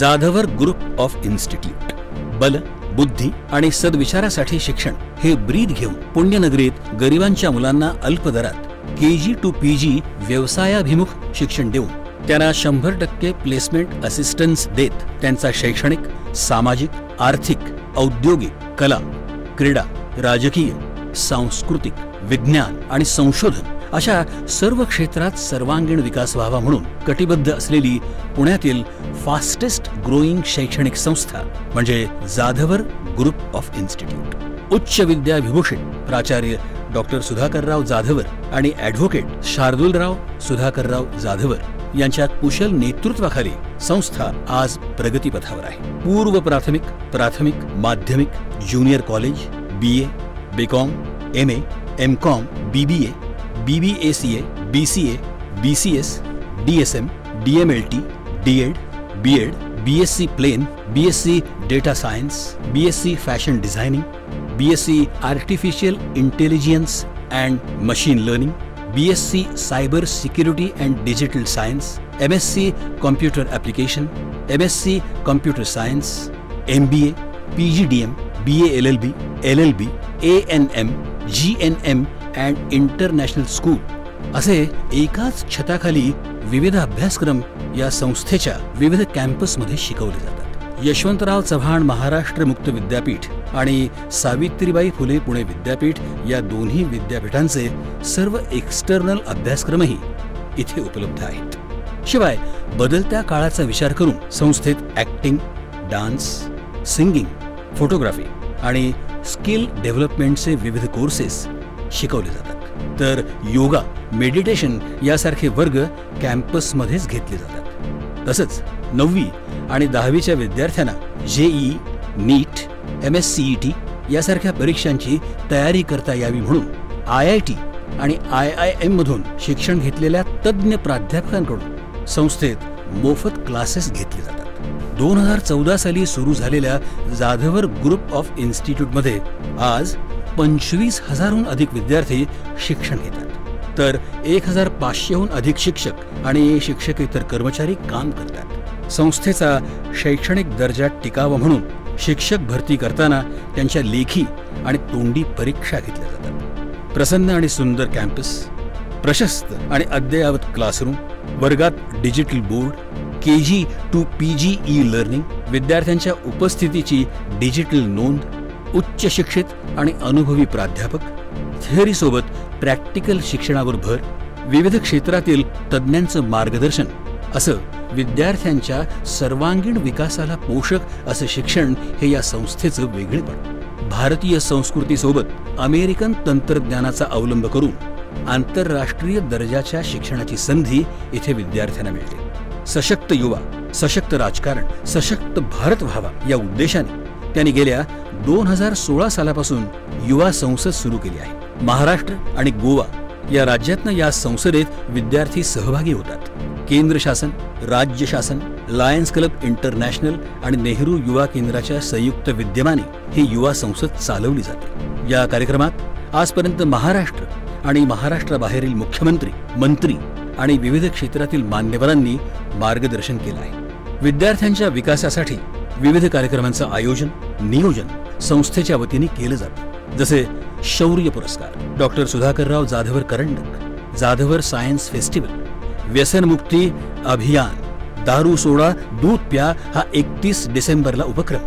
Jadhavar group of institute. बल, बुद्धी आणि सद्विचारासाठी शिक्षण हे ब्रीद घेऊन पुण्यनगरीत गरिबांच्या मुलांना अल्प दरात KG to PG व्यवसायाभिमुख शिक्षण देऊन त्यांना 100% प्लेसमेंट असिस्टन्स देत त्यांचा शैक्षणिक, सामाजिक, आर्थिक, औद्योगिक, कला, क्रीडा, राजकीय, सांस्कृतिक, विज्ञान आणि संशोधन अशा सर्व क्षेत्रात सर्वांगीण विकास व्हावा म्हणून कटिबद्ध असलेली पुण्यातील फास्टेस्ट ग्रोईंग शैक्षणिक संस्था म्हणजे जाधवर ग्रुप ऑफ इन्स्टिट्यूट. उच्च विद्या विभूषित प्राचार्य डॉक्टर सुधाकरराव जाधवर आणि ॲडव्होकेट शार्दूलराव सुधाकरराव जाधवर यांच्या कुशल नेतृत्वाखाली संस्था आज प्रगतीपथावर आहे. पूर्व प्राथमिक, प्राथमिक, माध्यमिक, junior college, BA, BCom, MA, MCom, BBA, BBACA, BCA, BCS, DSM, DMLT, DEd, BEd, BSc Plain, BSc Data Science, BSc Fashion Designing, BSc Artificial Intelligence and Machine Learning, BSc Cyber Security and Digital Science, MSc Computer Application, MSc Computer Science, MBA, PGDM, BA LLB, LLB, ANM, GNM and International School असे एकाच छताखाली विविध अभ्यासक्रम या संस्थेच्या विविध कॅम्पसमध्ये शिकवले जातात. यशवंतराव चव्हाण महाराष्ट्र मुक्त विद्यापीठ आणि सावित्रीबाई फुले पुणे विद्यापीठ या दोन्ही विद्यापीठांचे सर्व एक्सटर्नल अभ्यासक्रमही इथे उपलब्ध आहेत. शिवाय बदलत्या काळाचा विचार करून संस्थेत ॲक्टिंग, डान्स, सिंगिंग, फोटोग्राफी आणि स्किल डेव्हलपमेंटचे विविध कोर्सेस शिकवले जातात. तर योगा, मेडिटेशन यासारखे वर्ग कॅम्पसमध्येच घेतले जातात. तसंच 9वी आणि 10वीच्या विद्यार्थ्यांना JEE, नीट, MSCET यासारख्या परीक्षांची तयारी करता यावी म्हणून IIT आणि IIM मधून शिक्षण घेतलेल्या तज्ज्ञ प्राध्यापकांकडून संस्थेत मोफत क्लासेस घेतले जातात. 2014 साली सुरू झालेल्या जाधवर ग्रुप ऑफ इन्स्टिट्यूटमध्ये आज 25,000हून अधिक विद्यार्थी शिक्षण घेतात. तर 1,500हून अधिक शिक्षक आणि शिक्षकेतर कर्मचारी काम करतात. संस्थेचा शैक्षणिक दर्जा टिकावा म्हणून शिक्षक भरती करताना त्यांच्या लेखी आणि तोंडी परीक्षा घेतल्या जातात. प्रसन्न आणि सुंदर कॅम्पस, प्रशस्त आणि अद्ययावत क्लासरूम, वर्गात digital board, KG to PG e-learning, विद्यार्थ्यांच्या उपस्थितीची डिजिटल नोंद, उच्च शिक्षित आणि अनुभवी प्राध्यापक, थिअरीसोबत प्रॅक्टिकल शिक्षणावर भर, विविध क्षेत्रातील तज्ज्ञांचं मार्गदर्शन असं विद्यार्थ्यांच्या सर्वांगीण विकासाला पोषक असं शिक्षण हे या संस्थेचं वेगळेपण. भारतीय संस्कृतीसोबत अमेरिकन तंत्रज्ञानाचा अवलंब करून आंतरराष्ट्रीय दर्जाच्या शिक्षणाची संधी इथे विद्यार्थ्यांना मिळते. सशक्त युवा, सशक्त राजकारण, सशक्त भारत व्हावा या उद्देशाने त्यांनी गेल्या 2016 सालापासून युवा संसद सुरू केली आहे. महाराष्ट्र आणि गोवा या राज्यातनं या संसदेत विद्यार्थी सहभागी होतात. केंद्र शासन, राज्य शासन, लायन्स क्लब इंटरनॅशनल आणि नेहरू युवा केंद्राच्या संयुक्त विद्यमाने ही युवा संसद चालवली जाते. या कार्यक्रमात आजपर्यंत महाराष्ट्र आणि महाराष्ट्राबाहेरील मुख्यमंत्री, मंत्री आणि विविध क्षेत्रातील मान्यवरांनी मार्गदर्शन केलं आहे. विद्यार्थ्यांच्या विकासासाठी विविध कार्यक्रमांचं आयोजन, नियोजन संस्थेच्या वतीने केलं जातं. जसे शौर्य पुरस्कार, डॉक्टर सुधाकरराव जाधवर करंडक, जाधवर सायन्स फेस्टिवल, व्यसनमुक्ती अभियान, दारू सोडा दूध प्या हा 31 डिसेंबरला उपक्रम,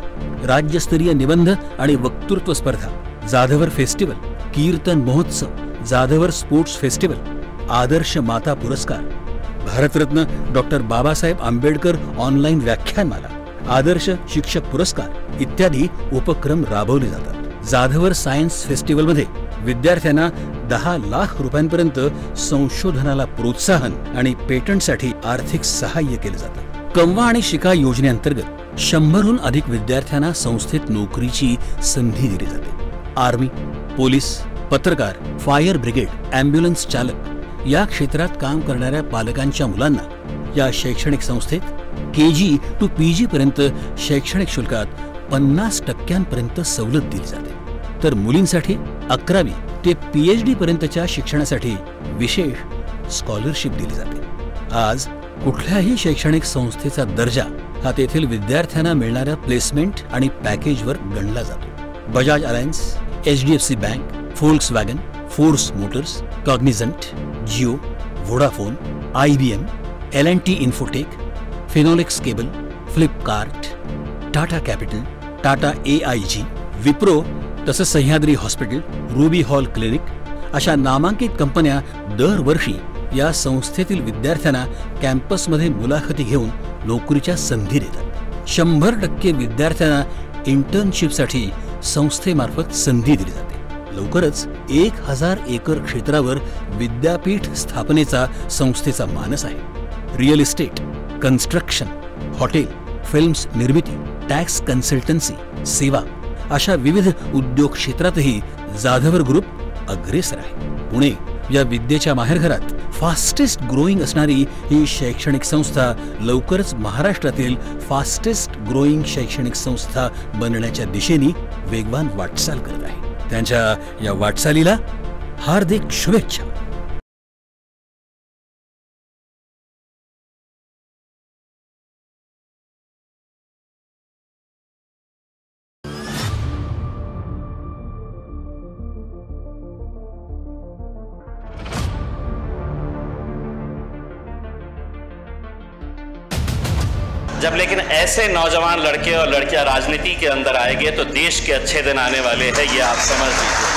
राज्यस्तरीय निबंध आणि वक्तृत्व स्पर्धा, जाधवर फेस्टिवल, कीर्तन महोत्सव, जाधवर स्पोर्ट्स फेस्टिवल, आदर्श माता पुरस्कार, भारतरत्न डॉक्टर बाबासाहेब आंबेडकर ऑनलाईन व्याख्यानमाला, आदर्श शिक्षक पुरस्कार इत्यादी उपक्रम राबवले जातात. जाधवर सायन्स फेस्टिवलमध्ये विद्यार्थ्यांना 10 लाख रुपयांपर्यंत संशोधनाला प्रोत्साहन आणि पेटंटसाठी आर्थिक सहाय्य केलं जातं. कमवा आणि शिका योजनेअंतर्गत 100हून अधिक विद्यार्थ्यांना संस्थेत नोकरीची संधी दिली जाते. आर्मी, पोलीस, पत्रकार, फायर ब्रिगेड, ॲम्ब्युलन्स चालक या क्षेत्रात काम करणाऱ्या पालकांच्या मुलांना या शैक्षणिक संस्थेत KG to PG पर्यंत शैक्षणिक शुल्कात 50% सवलत दिली जाते. तर मुलींसाठी 11वी ते PhD पर्यंतच्या शिक्षणासाठी विशेष स्कॉलरशिप दिली जाते. आज कुठल्याही शैक्षणिक संस्थेचा दर्जा हा तेथील विद्यार्थ्यांना मिळणाऱ्या प्लेसमेंट आणि पॅकेजवर गणला जातो। Bajaj Allianz, HDFC bank, Volkswagen, Force Motors, Cognizant, Jio, Vodafone, IBM, L&T Infotech, Finolex cable, Flipkart, Tata capital, Tata AIG, Wipro तसंच Sahyadri hospital, Ruby Hall clinic अशा नामांकित कंपन्या दरवर्षी या संस्थेतील विद्यार्थ्यांना कॅम्पसमध्ये मुलाखती घेऊन नोकरीच्या संधी देतात। 100% विद्यार्थ्यांना इंटर्नशिपसाठी संस्थेमार्फत संधी दिली जाते। लवकरच 1000 एकर क्षेत्रावर विद्यापीठ स्थापनेचा संस्थेचा मानस आहे। Real estate, construction, hotel, films निर्मिती, टॅक्स कन्सल्टन्सी, सेवा अशा विविध उद्योग क्षेत्रातही जाधवर ग्रुप अग्रेसर आहे। पुणे या विद्येच्या माहेरघरात फास्टेस्ट ग्रोईंग असणारी ही शैक्षणिक संस्था लवकरच महाराष्ट्रातील फास्टेस्ट ग्रोईंग शैक्षणिक संस्था बनण्याच्या दिशेने वेगवान वाटचाल करत आहे। त्यांच्या या वाटचालीला हार्दिक शुभेच्छा। जब लेकिन ऐसे नौजवान लड़के और लड़कियां राजनीति के अंदर आएंगे तो देश के अच्छे दिन आने वाले हैं, ये आप समझ लीजिए।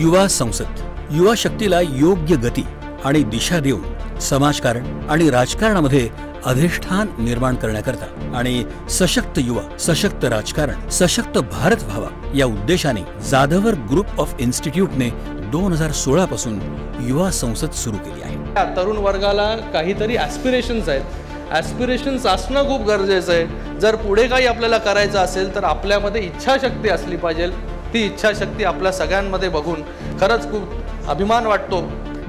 युवा संसद युवा शक्तीला योग्य गती आणि दिशा देऊन समाजकारण आणि राजकारणामध्ये अधिष्ठान निर्माण करण्याकरता आणि सशक्त युवा, सशक्त राजकारण, सशक्त भारत व्हावा या उद्देशाने जाधवर ग्रुप ऑफ इन्स्टिट्यूटने 2016 पासून युवा संसद सुरू केली आहे। तरुण वर्गाला काहीतरी ॲस्पिरेशन्स आहेत, ॲस्पिरेशन्स असणं खूप गरजेचं आहे। जर पुढे काही आपल्याला करायचं असेल तर आपल्यामध्ये इच्छाशक्ती असली पाहिजे। ती इच्छाशक्ती आपल्या सगळ्यांमध्ये बघून खरंच खूप अभिमान वाटतो।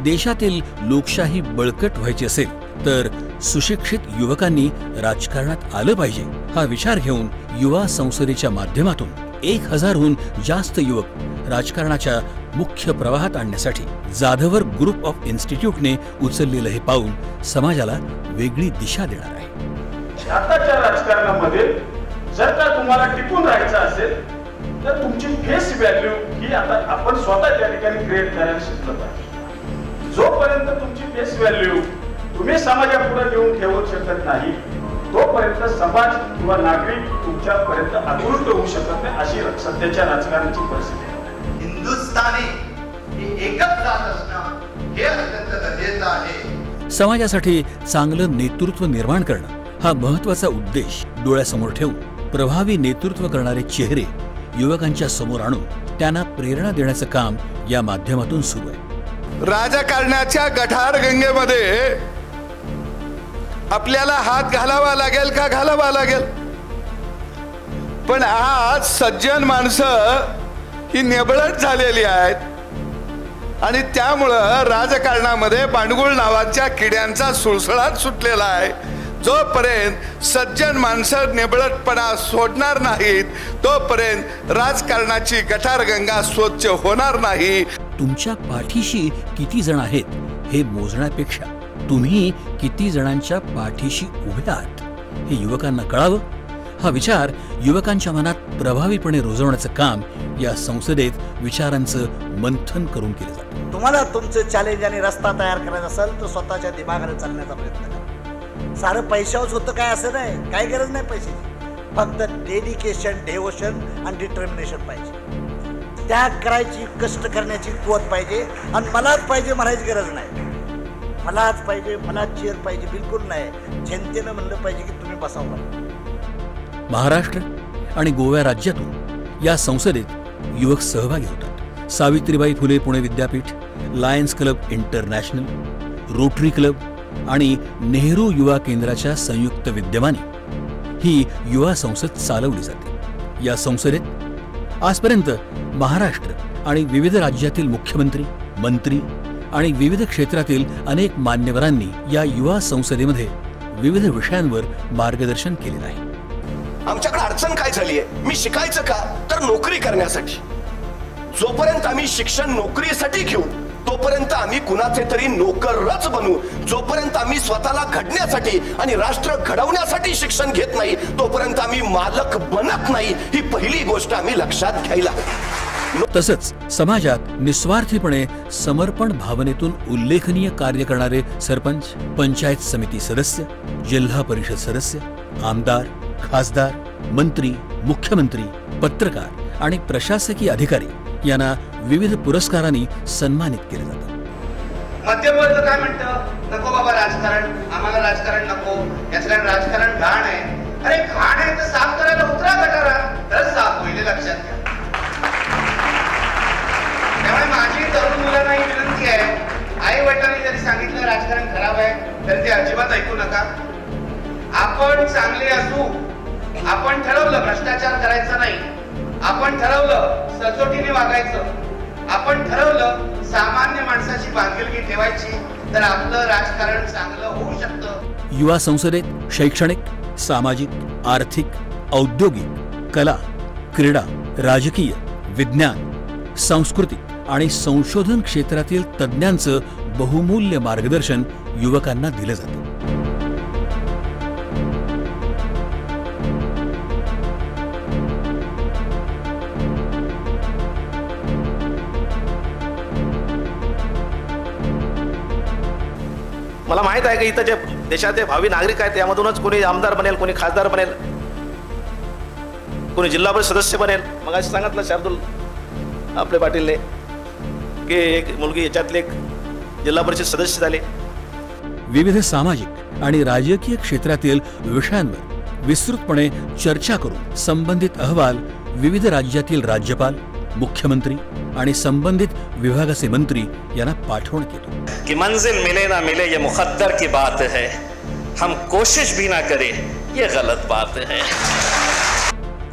देशातील लोकशाही बळकट व्हायची असेल तर सुशिक्षित युवकांनी राजकारणात आलं पाहिजे हा विचार घेऊन युवा संसदेच्या माध्यमातून 1000हून जास्त युवक राजकारणाच्या मुख्य प्रवाहात आणण्यासाठी जाधवर ग्रुप ऑफ इन्स्टिट्यूटने उचललेलं हे पाऊल समाजाला वेगळी दिशा देणार आहे। आताच्या राजकारणामध्ये जर का तुम्हाला टिकून राहायचं असेल तर तुमची फेस व्हॅल्यू ही आता आपण स्वतः त्या ठिकाणी क्रिएट करायला शिकलं पाहिजे। जोपर्यंत तुमची फेस व्हॅल्यू तुम्ही समाजापुढे घेऊन ठेवू शकत नाही तोपर्यंत समाज किंवा नागरिक तुमच्यापर्यंत आकृष्ट होऊ शकत नाही, अशी सध्याच्या राजकारणाची परिस्थिती आहे। हिंदुस्थानी ही एकच जात असणं हे अत्यंत गरजेचं आहे। समाजासाठी चांगलं नेतृत्व निर्माण करणं हा महत्त्वाचा उद्देश डोळ्यासमोर ठेवून प्रभावी नेतृत्व करणारे चेहरे युवकांच्या समोर आणून त्यांना प्रेरणा देण्याचं काम या माध्यमातून सुरू आहे। राजकारणाच्या गटारगंगेमध्ये आपल्याला हात घालावा लागेल का घालावा लागेल, पण आज सज्जन माणसं ही निबळत झालेली आहेत आणि त्यामुळं राजकारणामध्ये बांडगुळ नावाच्या किड्यांचा सुळसुळाट सुटलेला आहे। जोपर्यंत सज्जन माणसं निबळतपणा सोडणार नाहीत तोपर्यंत राजकारणाची गटारगंगा स्वच्छ होणार नाही। तुमच्या पाठीशी किती जण आहेत हे मोजण्यापेक्षा तुम्ही किती जणांच्या पाठीशी उभे आहात हे युवकांना कळावं हा विचार युवकांच्या मनात प्रभावीपणे रुजवण्याचं काम या संसदेत विचारांचं मंथन करून केलं जातं। तुम्हाला तुमचं चॅलेंज आणि रस्ता तयार करायचा असेल तर स्वतःच्या दिमागाने चालण्याचा प्रयत्न करा। सारं पैशावरच होतं काय असं नाही, काही गरज नाही पैशाची, फक्त डेडिकेशन, डेवोशन आणि डिटर्मिनेशन पाहिजे। त्याग करायची, कष्ट करण्याची कुवत पाहिजे आणि मलाच पाहिजे म्हणायची गरज नाही। मलाच पाहिजे, मला चेअर पाहिजे बिलकुल नाही, जनतेनं म्हणलं पाहिजे की तुम्ही बसावं। महाराष्ट्र आणि गोवा राज्यातून या संसदेत युवक सहभागी होतात। Savitribai Phule Pune Vidyapeeth, lions club international, rotary club आणि नेहरू युवा केंद्राच्या संयुक्त विद्यमाने ही युवा संसद चालवली जाते। या संसदेत आजपर्यंत महाराष्ट्र आणि विविध राज्यातील मुख्यमंत्री, मंत्री आणि विविध क्षेत्रातील अनेक मान्यवरांनी या युवा संसदेमध्ये विविध विषयांवर मार्गदर्शन केलेलं आहे। आमच्याकडे अडचण काय झाली आहे, मी शिकायचं का तर नोकरी करण्यासाठी। जोपर्यंत आम्ही शिक्षण नोकरीसाठी घेऊ तोपर्यंत आम्ही कुणाचे तरी नोकरच बनू. जोपर्यंत आम्ही स्वतःला घडण्यासाठी आणि राष्ट्र घडवण्यासाठी शिक्षण घेत नाही तोपर्यंत आम्ही मालक बनत नाही. ही पहिली गोष्ट आम्ही लक्षात घ्यायला. तसंच समाजात निस्वार्थीपणे समर्पण भावनेतून उल्लेखनीय कार्य करणारे सरपंच, पंचायत समिती सदस्य, जिल्हा परिषद सदस्य, आमदार, खासदार, मंत्री, मुख्यमंत्री, पत्रकार आणि प्रशासकीय अधिकारी यांना विविध पुरस्कारांनी सन्मानित केले जातं. मध्यमवर्ग काय म्हणतं, नको बाबा राजकारण, आम्हाला राजकारण नको, याचं राजकारण घाण आहे. अरे घाण आहे तर साफ करायला उतरा गटारा, तर साफ होईल, लक्षात घ्या. त्यामुळे माझी तरुण मुलांना ही विनंती आहे, आई वडिलांनी जरी सांगितलं राजकारण खराब आहे तर ते अजिबात ऐकू नका. आपण चांगले असू, आपण ठरवलं भ्रष्टाचार करायचा नाही, आपण ठरवलं सचोटीने वागायचं, आपण ठरवलं सामान्य माणसाची बांधिलकी ठेवायची, तर आपलं राजकारण चांगलं होऊ शकतं. युवा संसदेत शैक्षणिक, सामाजिक, आर्थिक, औद्योगिक, कला, क्रीडा, राजकीय, विज्ञान, सांस्कृतिक आणि संशोधन क्षेत्रातील तज्ज्ञांचं बहुमूल्य मार्गदर्शन युवकांना दिलं जातं. मला माहित आहे की इथं जे देशाचे भावी नागरिक आहेत त्यामधूनच कोणी आमदार बनेल, कोणी खासदार बनेल, कोणी जिल्हा परिषद सदस्य बनेल. मग असं सांगितलं शार्दूल आपले पाटीलने की एक मुलगी याच्यातले एक जिल्हा परिषद सदस्य झाले. विविध सामाजिक आणि राजकीय क्षेत्रातील विषयांवर विस्तृतपणे चर्चा करून संबंधित अहवाल विविध राज्यातील राज्यपाल, मुख्यमंत्री आणि संबंधित विभागाचे मंत्री यांना पाठवण्यात येतो. कि मंजिल मिले ना मिले ये मुकद्दर की बात है, हम कोशिश भी ना करें ये गलत बात है.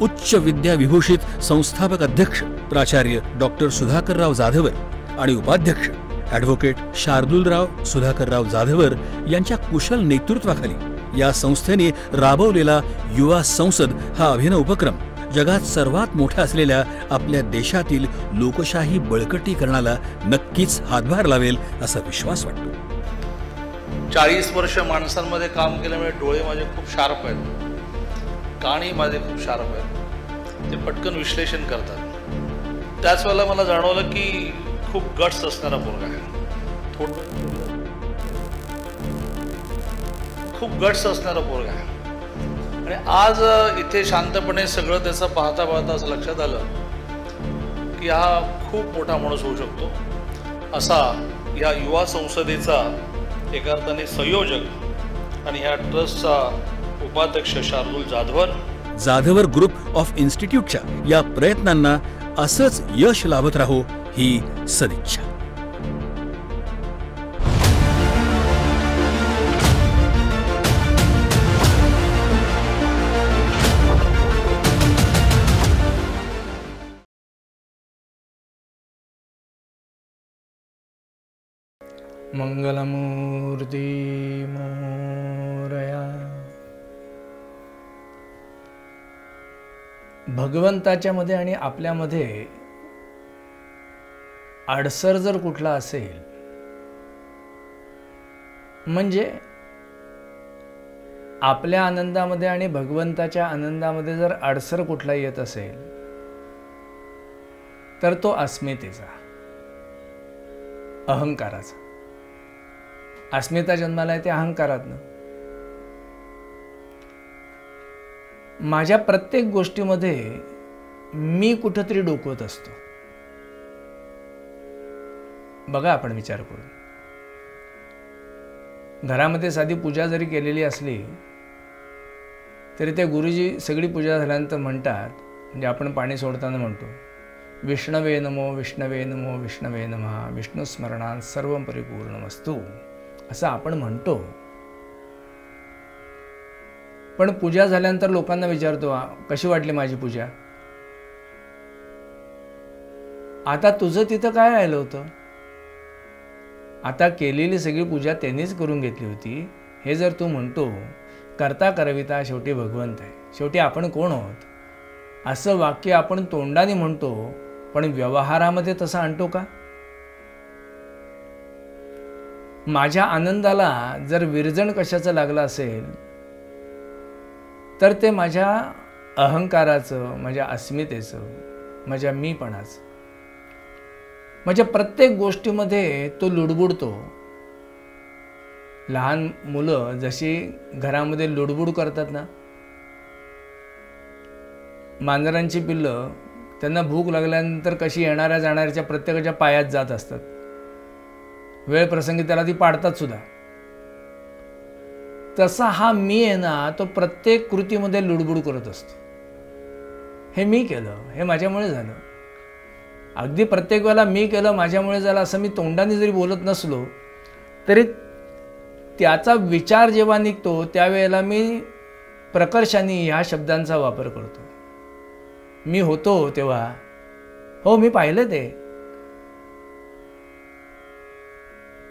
उच्च विद्या विभूषित संस्थापक अध्यक्ष प्राचार्य डॉक्टर सुधाकरराव जाधवर आणि उपाध्यक्ष ॲडव्होकेट शार्दूलराव सुधाकरराव जाधवर यांच्या कुशल नेतृत्वाखाली या संस्थेने राबवलेला युवा संसद हा अभिनव उपक्रम जगात सर्वात मोठा असलेल्या आपल्या देशातील लोकशाही बळकटीकरणाला नक्कीच हातभार लावेल असा विश्वास वाटतो. 40 वर्ष माणसांमध्ये काम केल्यामुळे डोळे माझे खूप शार्प आहेत, कानही माझे खूप शार्प आहेत, ते पटकन विश्लेषण करतात. त्याच वेळेला मला जाणवलं की खूप गट्स असणारा पोरगा आहे, खूप गट्स असणारा पोरगा आहे. आणि आज इथे शांतपणे सगळं त्याचं पाहता पाहता असं लक्षात आलं की हा खूप मोठा माणूस होऊ शकतो. असा या युवा संसदेचा एका अर्थाने संयोजक आणि ह्या ट्रस्टचा उपाध्यक्ष शार्दूल जाधवर ग्रुप ऑफ इन्स्टिट्यूटच्या या प्रयत्नांना असंच यश लाभत राहो ही सदिच्छा. मंगलमूर्ती मोरया. भगवंताच्या मध्ये आणि आपल्यामध्ये अडसर जर कुठला असेल म्हणजे आपल्या आनंदामध्ये आणि भगवंताच्या आनंदामध्ये जर अडसर कुठला येत असेल तर तो अस्मितेचा, अहंकाराचा. अस्मिता जन्माला येते अहंकारातनं. माझ्या प्रत्येक गोष्टीमध्ये मी कुठंतरी डोकवत असतो. बघा आपण विचार करून, घरामध्ये साधी पूजा जरी केलेली असली तरी ते गुरुजी सगळी पूजा झाल्यानंतर म्हणतात, म्हणजे आपण पाणी सोडताना म्हणतो, विष्णवे नमो विष्णवे नमो विष्णवे नमः विष्णुस्मरणात सर्व परिपूर्णमस्तु, असं आपण म्हणतो. पण पूजा झाल्यानंतर लोकांना विचारतो, कशी वाटली माझी पूजा? आता तुझं तिथं काय राहिलं होतं? आता केलेली सगळी पूजा त्यांनीच करून घेतली होती हे जर तू म्हणतो, करता करविता शेवटी भगवंत आहे, शेवटी आपण कोण आहोत, असं वाक्य आपण तोंडाने म्हणतो पण व्यवहारामध्ये तसं आणतो का? माझ्या आनंदाला जर विरजण कशाचं लागलं असेल तर ते माझ्या अहंकाराचं, माझ्या अस्मितेचं, माझ्या मीपणाचं. माझ्या प्रत्येक गोष्टीमध्ये तो लुडबुडतो. लहान मुलं जशी घरामध्ये लुडबुड करतात ना, मांजरांची पिल्लं त्यांना भूक लागल्यानंतर कशी येणाऱ्या जाणाऱ्याच्या प्रत्येकाच्या पायात जात असतात. वेळ प्रसंगी त्याला ती पाडतात सुद्धा. तसा हा मी आहे ना, तो प्रत्येक कृतीमध्ये लुडबुड करत असतो. हे मी केलं, हे माझ्यामुळे झालं. अगदी प्रत्येक वेळेला मी केलं, माझ्यामुळे झालं असं मी तोंडाने जरी बोलत नसलो तरी त्याचा विचार जेव्हा निघतो त्यावेळेला मी प्रकर्षाने ह्या शब्दांचा वापर करतो. मी होतो तेव्हा, हो मी पाहिलं ते.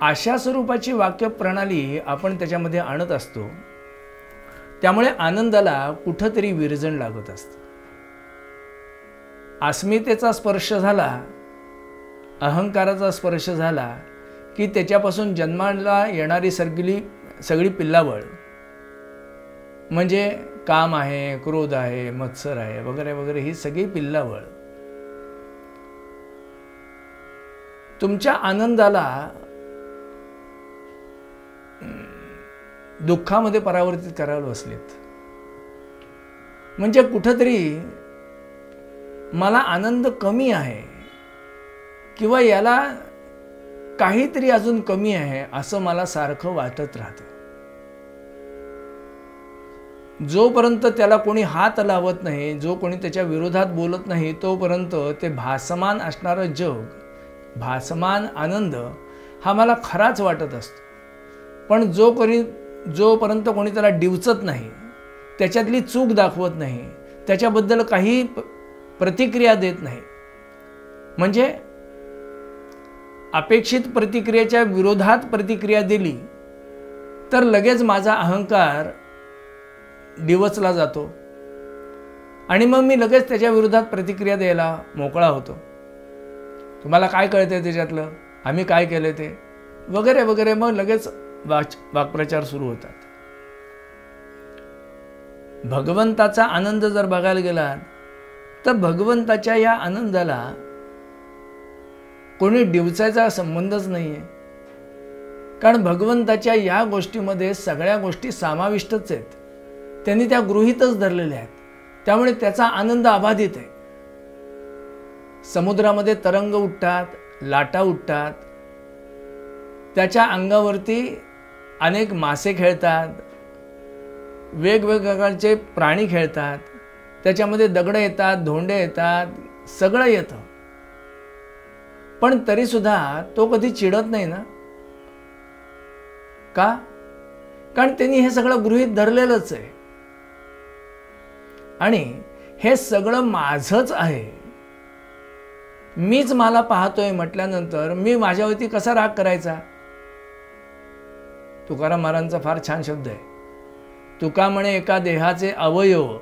अशा स्वरूपाची वाक्य प्रणाली आपण त्याच्यामध्ये आणत असतो. त्यामुळे आनंदाला कुठंतरी विरजण लागत असतं. अस्मितेचा स्पर्श झाला, अहंकाराचा स्पर्श झाला की त्याच्यापासून जन्माला येणारी सगळी पिल्लावळ म्हणजे काम आहे, क्रोध आहे, मत्सर आहे वगैरे वगैरे, ही सगळी पिल्लावळ तुमच्या आनंदाला दुःखामध्ये परावर्तित करायला बसलेत. म्हणजे कुठंतरी मला आनंद कमी आहे किंवा याला काहीतरी अजून कमी आहे असं मला सारखं वाटत राहतं. जोपर्यंत त्याला कोणी हात लावत नाही, जो कोणी त्याच्या विरोधात बोलत नाही, तोपर्यंत ते भासमान असणारं जग, भासमान आनंद हा मला खराच वाटत असतो. पण जोपर्यंत कोणी त्याला डिवचत नाही, त्याच्यातली चूक दाखवत नाही, त्याच्याबद्दल काही प्रतिक्रिया देत नाही, म्हणजे अपेक्षित प्रतिक्रियेच्या विरोधात प्रतिक्रिया दिली तर लगेच माझा अहंकार डिवचला जातो आणि मग मी लगेच त्याच्या विरोधात प्रतिक्रिया द्यायला मोकळा होतो. तुम्हाला काय कळतंय त्याच्यातलं, आम्ही काय केलं ते वगैरे वगैरे, मग लगेच वाक्प्रचार सुरू होतात. भगवंताचा आनंद जर बघायला गेला तर भगवंताच्या या आनंदाला कोणी डिवचायचा संबंधच नाही आहे. कारण भगवंताच्या या गोष्टीमध्ये सगळ्या गोष्टी समाविष्टच आहेत. त्यांनी त्या गृहीतच धरलेल्या आहेत. त्यामुळे त्याचा आनंद अबाधित आहे. समुद्रामध्ये तरंग उठतात, लाटा उठतात, त्याच्या अंगावरती अनेक मासे खेळतात, वेगवेगळ्याचे प्राणी खेळतात, त्याच्यामध्ये दगडं येतात, धोंडे येतात, सगळं येतं. पण तरीसुद्धा तो कधी चिडत नाही ना. का? कारण त्यांनी हे सगळं गृहीत धरलेलंच आहे आणि हे सगळं माझंच आहे. मीच मला पाहतोय म्हटल्यानंतर मी माझ्यावरती कसा राग करायचा? तुकाराम महाराजांचा फार छान शब्द आहे. तुका म्हणे एका देहाचे अवयव,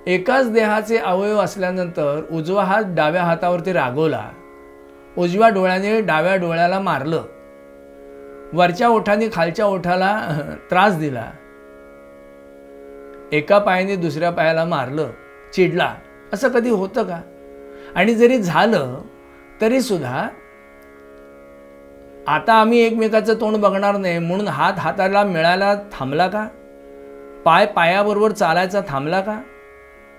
एकाच देहाचे अवयव असल्यानंतर उजवा हात डाव्या हातावरती रागवला, उजव्या डोळ्याने डाव्या डोळ्याला मारलं, वरच्या ओठाने खालच्या ओठाला त्रास दिला, एका पायाने दुसऱ्या पायाला मारलं, चिडला, असं कधी होतं का? आणि जरी झालं तरी सुद्धा आता आम्ही एकमेकाचं तोंड बघणार नाही म्हणून हात हाताला मिळायला थांबला का? पाय पायाबरोबर चालायचा थांबला का?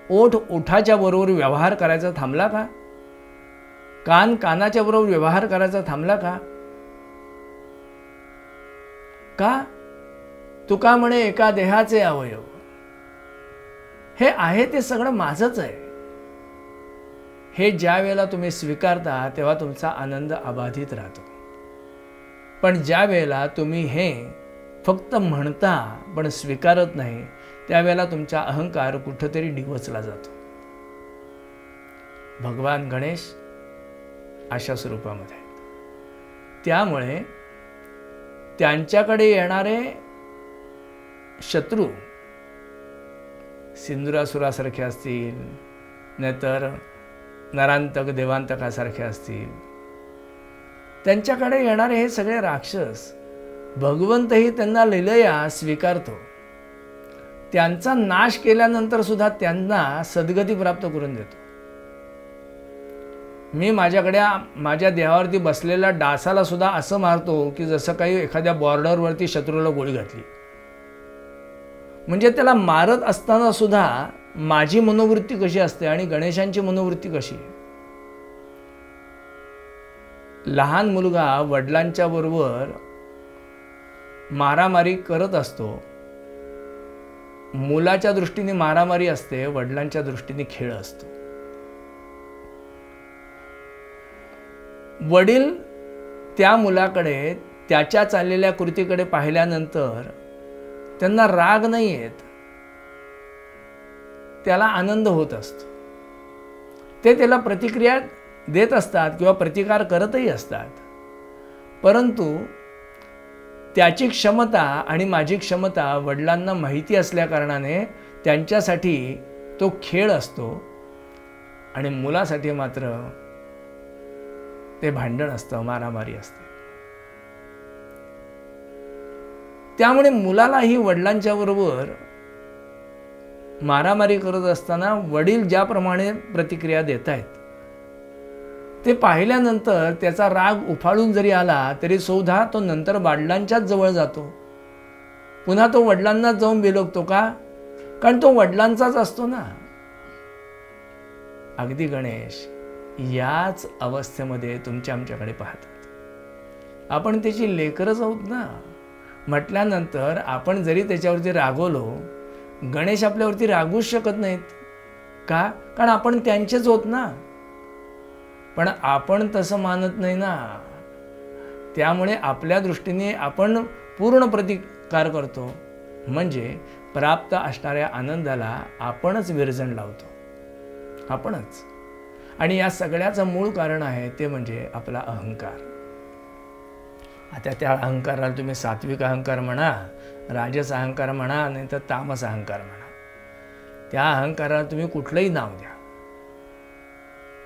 ओठ ओठाच्या बरोबर व्यवहार करायचा थांबला का? कान कानाच्या बरोबर व्यवहार करायचा थांबला का? का? तुका म्हणे एका देहाचे अवयव, हे आहे ते सगळं माझंच आहे. हे ज्या वेळेला तुम्ही स्वीकारता तेव्हा तुमचा आनंद अबाधित राहतो. पण ज्या वेळेला तुम्ही हे फक्त म्हणता पण स्वीकारत नाही, त्यावेळेला तुमचा अहंकार कुठेतरी डिवचला जातो. भगवान गणेश अशा स्वरूपामध्ये आहेत. त्यामुळे त्यांच्याकडे येणारे शत्रू सिंदुरासुरासारखे असतील, नाहीतर नरांतक देवांतकासारखे असतील, त्यांच्याकडे येणारे हे सगळे राक्षस भगवंतही त्यांना लीलया स्वीकारतो. त्यांचा नाश केल्यानंतर सुद्धा त्यांना सद्गती प्राप्त करून देतो. मी माझ्या देहावरती बसलेल्या डासाला सुद्धा असं मारतो की जसं काही एखाद्या बॉर्डरवरती शत्रूला गोळी घातली. म्हणजे त्याला मारत असताना सुद्धा माझी मनोवृत्ती कशी असते आणि गणेशांची मनोवृत्ती कशी आहे. लहान मुलगा वडिलांच्या बरोबर मारामारी करत असतो. मुलाच्या दृष्टीने मारामारी असते, वडिलांच्या दृष्टीने खेळ असतो. वडील त्या मुलाकडे त्याच्या चाललेल्या कृतीकडे पाहिल्यानंतर त्यांना राग नाही येत, त्याला आनंद होत असतो. ते त्याला प्रतिक्रिया देत असतात किंवा प्रतिकार करतही असतात. परंतु त्याची क्षमता आणि माझी क्षमता वडिलांना माहिती असल्या कारणाने त्यांच्यासाठी तो खेळ असतो आणि मुलासाठी मात्र ते भांडण असतं, मारामारी असते. त्यामुळे मुलालाही वडिलांच्या बरोबर मारामारी करत असताना वडील ज्याप्रमाणे प्रतिक्रिया देत आहेत ते पाहिल्यानंतर त्याचा राग उफाळून जरी आला तरी सुद्धा तो नंतर वडिलांच्याच जवळ जातो. पुन्हा तो वडिलांनाच जाऊन बिलगतो. का? कारण तो वडिलांचाच असतो ना. अगदी गणेश याच अवस्थेमध्ये तुमच्या आमच्याकडे पाहतात. आपण त्याची लेकरच आहोत ना. म्हटल्यानंतर आपण जरी त्याच्यावरती रागवलो, गणेश आपल्यावरती रागूच शकत नाहीत. का? कारण आपण त्यांचेच होत ना. पण आपण तसं मानत नाही ना. त्यामुळे आपल्या दृष्टीने आपण पूर्ण प्रतिकार करतो. म्हणजे प्राप्त असणाऱ्या आनंदाला आपणच विरजण लावतो, आपणच. आणि या सगळ्याचं मूळ कारण आहे ते म्हणजे आपला अहंकार. आता त्या अहंकाराला तुम्ही सात्विक अहंकार म्हणा, राजस अहंकार म्हणा, नाही तर तामस अहंकार म्हणा. त्या अहंकाराला तुम्ही कुठलंही नाव द्या,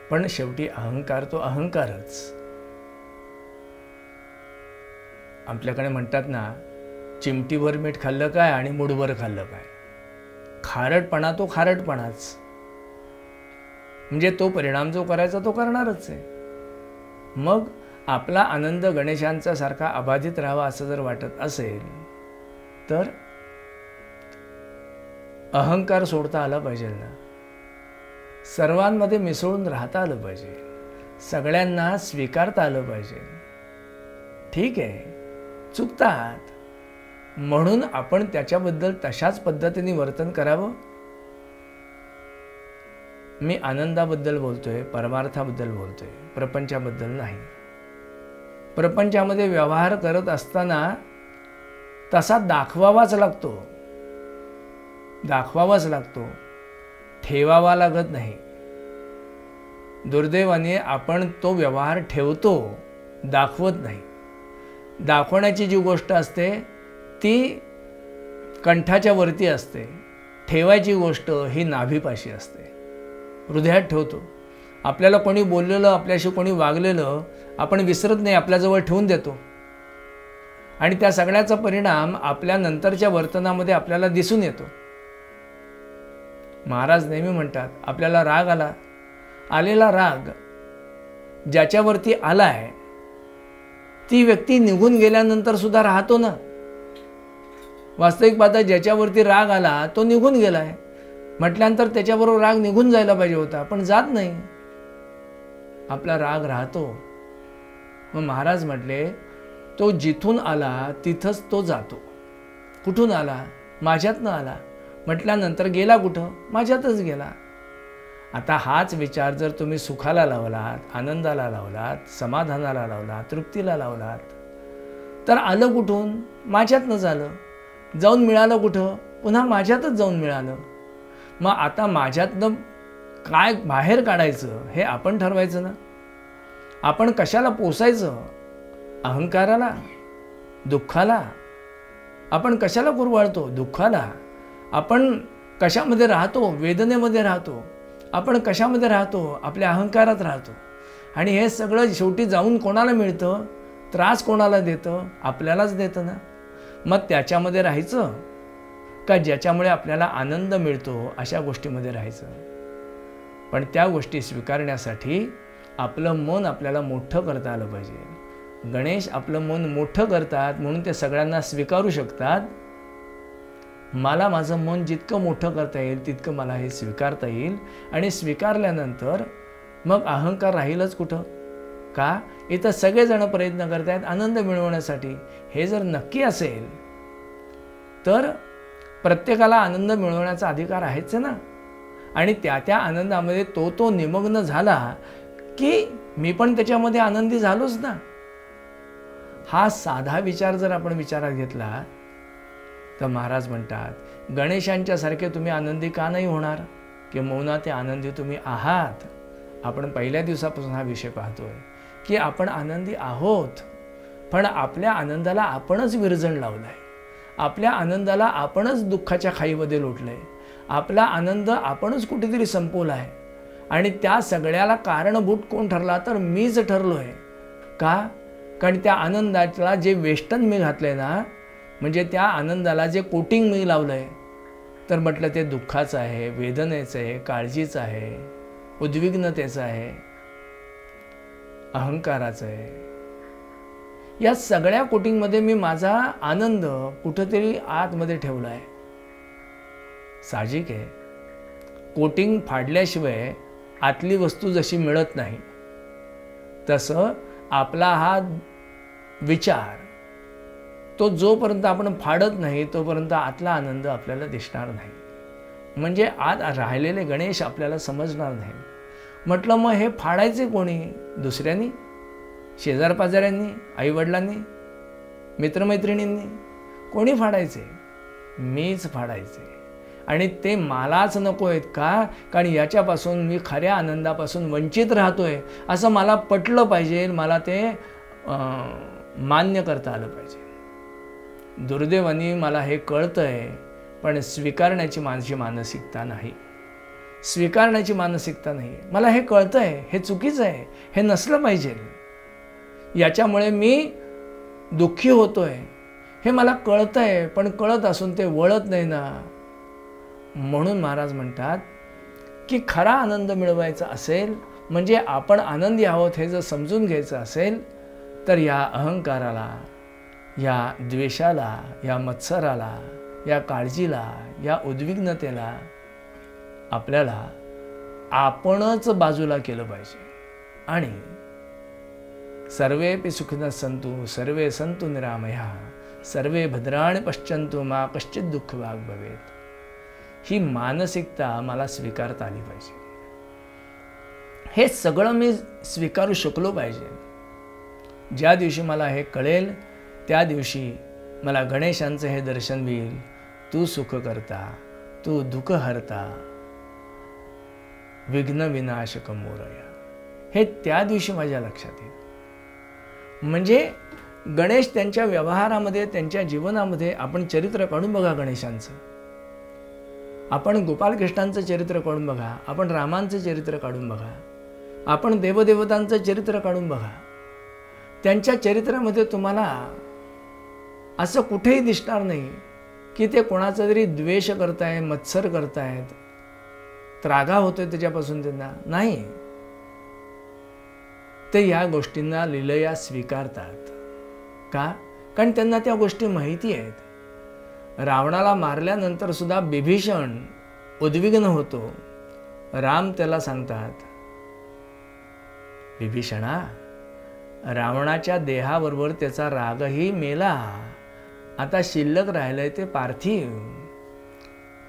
पण शेवटी अहंकार तो अहंकारच. आपल्याकडे म्हणतात ना, चिमटीभर मीठ खाल्लं काय आणि मूठभर खाल्लं काय. खारटपणा तो खारटपणाच. म्हणजे तो परिणाम जो करायचा तो करणारच आहे. मग आपला आनंद गणेशांचा सारखा अबाधित राहावा असं जर वाटत असेल तर अहंकार सोडता आला पाहिजे ना. सर्वांमध्ये मिसळून राहता आलं पाहिजे, सगळ्यांना स्वीकारता आलं पाहिजे. ठीक आहे, चुकतात म्हणून आपण त्याच्याबद्दल तशाच पद्धतीने वर्तन करावं. मी आनंदाबद्दल बोलतोय, परमार्थाबद्दल बोलतोय, प्रपंचाबद्दल नाही. प्रपंचामध्ये व्यवहार करत असताना तसा दाखवावाच लागतो, दाखवावाच लागतो, ठेवावा लागत नाही. दुर्दैवाने आपण तो व्यवहार ठेवतो, दाखवत नाही. दाखवण्याची जी गोष्ट असते ती कंठाच्या वरती असते, ठेवायची गोष्ट ही नाभीपाशी असते, हृदयात ठेवतो. आपल्याला कोणी बोललेलं, आपल्याशी कोणी वागलेलं आपण विसरत नाही, आपल्याजवळ ठेवून देतो. आणि त्या सगळ्याचा परिणाम आपल्या नंतरच्या वर्तनामध्ये आपल्याला दिसून येतो. महाराज नेहमी म्हणतात, आपल्याला राग आला, आलेला राग ज्याच्यावरती आलाय ती व्यक्ती निघून गेल्यानंतर सुद्धा राहतो ना. वास्तविक पाहता ज्याच्यावरती राग आला तो निघून गेलाय म्हटल्यानंतर त्याच्याबरोबर राग निघून जायला पाहिजे होता, पण जात नाही, आपला राग राहतो. मग महाराज म्हटले, तो जिथून आला तिथंच तो जातो. कुठून आला? माझ्यातनं आला. म्हटल्यानंतर गेला कुठं? माझ्यातच गेला. आता हाच विचार जर तुम्ही सुखाला लावलात, आनंदाला लावलात, समाधानाला लावलात, तृप्तीला लावलात, तर आलं कुठून? माझ्यातनं झालं. जाऊन मिळालं कुठं? पुन्हा माझ्यातच जाऊन मिळालं. मग आता माझ्यातनं काय बाहेर काढायचं हे आपण ठरवायचं ना. आपण कशाला पोसायचं? अहंकाराला, दुःखाला. आपण कशाला कुरवाळतो? दुःखाला. आपण कशामध्ये राहतो? वेदनेमध्ये राहतो. आपण कशामध्ये राहतो? आपल्या अहंकारात राहतो. आणि हे सगळं शेवटी जाऊन कोणाला मिळतं? त्रास कोणाला देतं? आपल्यालाच देतं ना. मग त्याच्यामध्ये राहायचं का ज्याच्यामुळे आपल्याला आनंद मिळतो अशा गोष्टीमध्ये राहायचं? पण त्या गोष्टी स्वीकारण्यासाठी आपलं मन आपल्याला मोठं करता आलं पाहिजे. गणेश आपलं मन मोठं करतात म्हणून ते सगळ्यांना स्वीकारू शकतात. मला माझं मन जितकं मोठं करता येईल तितकं मला हे स्वीकारता येईल. आणि स्वीकारल्यानंतर मग अहंकार राहीलच कुठं? का? इथं सगळेजण प्रयत्न करत आहेत आनंद मिळवण्यासाठी. हे जर नक्की असेल तर प्रत्येकाला आनंद मिळवण्याचा अधिकार आहेच ना. आणि त्या त्या आनंदामध्ये तो निमग्न झाला की मी पण त्याच्यामध्ये आनंदी झालोच ना. हा साधा विचार जर आपण विचारात घेतला तर महाराज म्हणतात गणेशांच्या सारखे तुम्ही आनंदी का नाही होणार? की मौना ते आनंदी तुम्ही आहात. आपण पहिल्या दिवसापासून हा विषय पाहतोय की आपण आनंदी आहोत, पण आपल्या आनंदाला आपणच विरजण लावलाय. आपल्या आनंदाला आपणच दुःखाच्या खाईमध्ये लोटलंय. आपला आनंद आपणच कुठेतरी संपवलाय. आणि त्या सगळ्याला कारणभूत कोण ठरला? तर मीच ठरलोय. का? कारण त्या आनंदाला जे वेष्टन मी घातलंय ना, म्हणजे त्या आनंदाला जे कोटिंग मी लावलंय, तर म्हटलं ते दुःखाचं आहे, वेदनेचं आहे, काळजीचं आहे, उद्विग्नतेचं आहे, अहंकाराचं आहे. या सगळ्या कोटिंगमध्ये मी माझा आनंद कुठंतरी आतमध्ये ठेवला आहे. साहजिक आहे, कोटिंग फाडल्याशिवाय आतली वस्तू जशी मिळत नाही तसं आपला हा विचार तो जोपर्यंत आपण फाडत नाही तोपर्यंत आतला आनंद आपल्याला दिसणार नाही. म्हणजे आत राहिलेले गणेश आपल्याला समजणार नाही. म्हटलं मग हे फाडायचे कोणी? दुसऱ्यांनी? शेजारपाजाऱ्यांनी? आईवडिलांनी? मित्रमैत्रिणींनी? कोणी फाडायचे? मीच फाडायचे. आणि ते मलाच नको आहेत. का? कारण याच्यापासून मी खऱ्या आनंदापासून वंचित राहतोय असं मला पटलं पाहिजे. मला ते मान्य करता आलं पाहिजे. दुर्दैवाने मला हे कळतंय, पण स्वीकारण्याची माझी मानसिकता नाही. स्वीकारण्याची मानसिकता नाही. मला हे कळतंय, हे चुकीचं आहे, हे नसलं पाहिजे. याच्यामुळे मी दुःखी होतोय हे मला कळतंय, पण कळत असून ते वळत नाही ना. म्हणून महाराज म्हणतात की खरा आनंद मिळवायचा असेल, म्हणजे आपण आनंदी आहोत हे जर समजून घ्यायचं असेल, तर या अहंकाराला, या द्वेषाला, या मत्सराला, या काळजीला, या उद्विग्नतेला आपल्याला आपणच बाजूला केलं पाहिजे. आणि सर्वेपि सुखिनः सन्तु सर्वे सन्तु निरामयाः सर्वे भद्राणि पश्यन्तु मा कश्चित् दुःखभाग् भवेत्. ही मानसिकता मला स्वीकारता आली पाहिजे. हे सगळं मी स्वीकारू शकलो पाहिजे. ज्या दिवशी मला हे कळेल त्या दिवशी मला गणेशांचं हे दर्शन होईल. तू सुख करता, तू दुःख हरता, विघ्न विनाशक मोरया, हे त्या दिवशी माझ्या लक्षात येईल. म्हणजे गणेश त्यांच्या व्यवहारामध्ये, त्यांच्या जीवनामध्ये आपण चरित्र काढून बघा गणेशांचं. आपण गोपालकृष्णांचं चरित्र काढून बघा, आपण रामांचं चरित्र काढून बघा, आपण देवदेवतांचं चरित्र काढून बघा. त्यांच्या चरित्रामध्ये तुम्हाला असं कुठेही दिसणार नाही की ते कोणाचा तरी द्वेष करतायत, मत्सर करतायत, त्रागा होतोय त्याच्यापासून त्यांना. नाही, ते या गोष्टींना लीलया स्वीकारतात. का? कारण त्यांना त्या गोष्टी माहिती आहेत. रावणाला मारल्यानंतर सुद्धा बिभीषण उद्विग्न होतो. राम त्याला सांगतात, बिभीषणा, रावणाच्या देहाबरोबर त्याचा रागही मेला, आता शिल्लक राहिलंय ते पार्थिव.